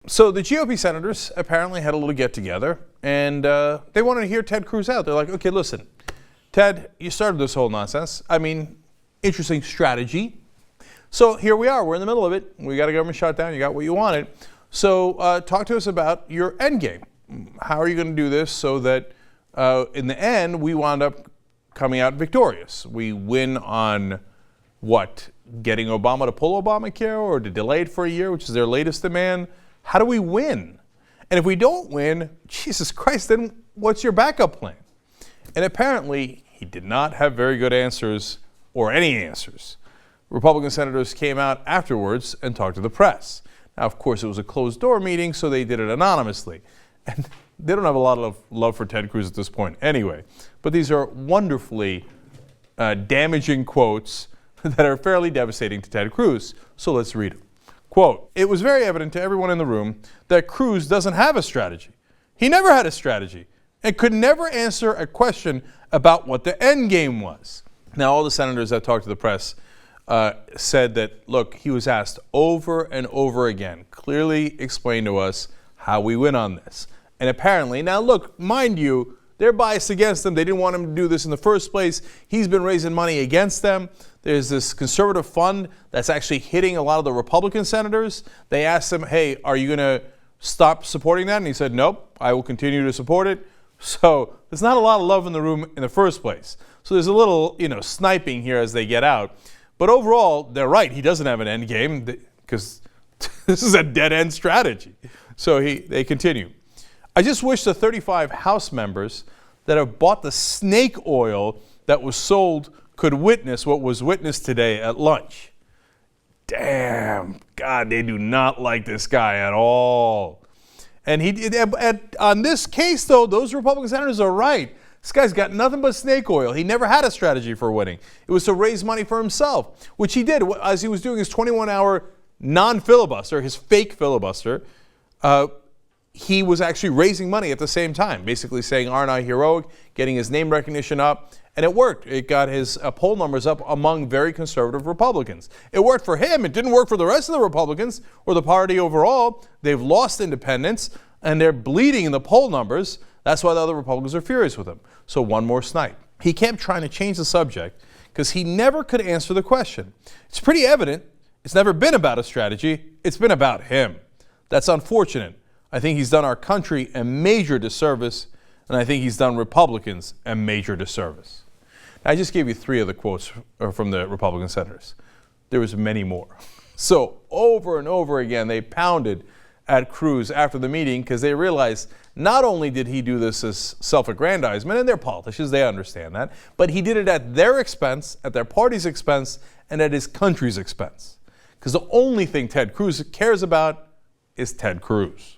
So the GOP senators apparently had a little get-together, and they wanted to hear Ted Cruz out. They're like, okay, listen, Ted, you started this whole nonsense. I mean, interesting strategy. So here we are. We're in the middle of it. We got a government shutdown. You got what you wanted. So talk to us about your end game. How are you going to do this so that in the end we wound up coming out victorious? We win on what? Getting Obama to pull Obamacare or to delay it for a year, which is their latest demand? How do we win? And if we don't win, Jesus Christ, then what's your backup plan? And apparently he did not have very good answers or any answers. Republican senators came out afterwards and talked to the press. Now, of course, it was a closed-door meeting, so they did it anonymously. And they don't have a lot of love for Ted Cruz at this point anyway. But these are wonderfully damaging quotes that are fairly devastating to Ted Cruz. So let's read them. Quote, "It was very evident to everyone in the room that Cruz doesn't have a strategy. He never had a strategy and could never answer a question about what the end game was." Now, all the senators that talked to the press said that, look, he was asked over and over again, clearly explain to us how we win on this. And apparently, now look, mind you, they're biased against him. They didn't want him to do this in the first place. He's been raising money against them. There's this conservative fund that's actually hitting a lot of the Republican senators. They asked him, hey, are you going to stop supporting that? And he said, nope, I will continue to support it. So there's not a lot of love in the room in the first place. So there's a little, sniping here as they get out. But overall, they're right. He doesn't have an end game because this is a dead-end strategy. So they continue. "I just wish the 35 House members that have bought the snake oil that was sold could witness what was witnessed today at lunch." Damn, God, they do not like this guy at all. And on this case, though, those Republican senators are right. This guy's got nothing but snake oil. He never had a strategy for winning. It was to raise money for himself, which he did as he was doing his 21-hour non-filibuster, his fake filibuster. He was actually raising money at the same time, basically saying, aren't I heroic, getting his name recognition up. And it worked. It got his poll numbers up among very conservative Republicans. It worked for him. It didn't work for the rest of the Republicans or the party overall. They've lost independence, and they're bleeding in the poll numbers. That's why the other Republicans are furious with him. So one more snipe. He kept trying to change the subject because he never could answer the question. It's pretty evident it's never been about a strategy. It's been about him. That's unfortunate. I think he's done our country a major disservice, and I think he's done Republicans a major disservice. I just gave you 3 of the quotes from the Republican senators. There was many more. So over and over again, they pounded at Cruz after the meeting because they realized not only did he do this as self-aggrandizement, and they're politicians, they understand that, but he did it at their expense, at their party's expense, and at his country's expense. Because the only thing Ted Cruz cares about is Ted Cruz.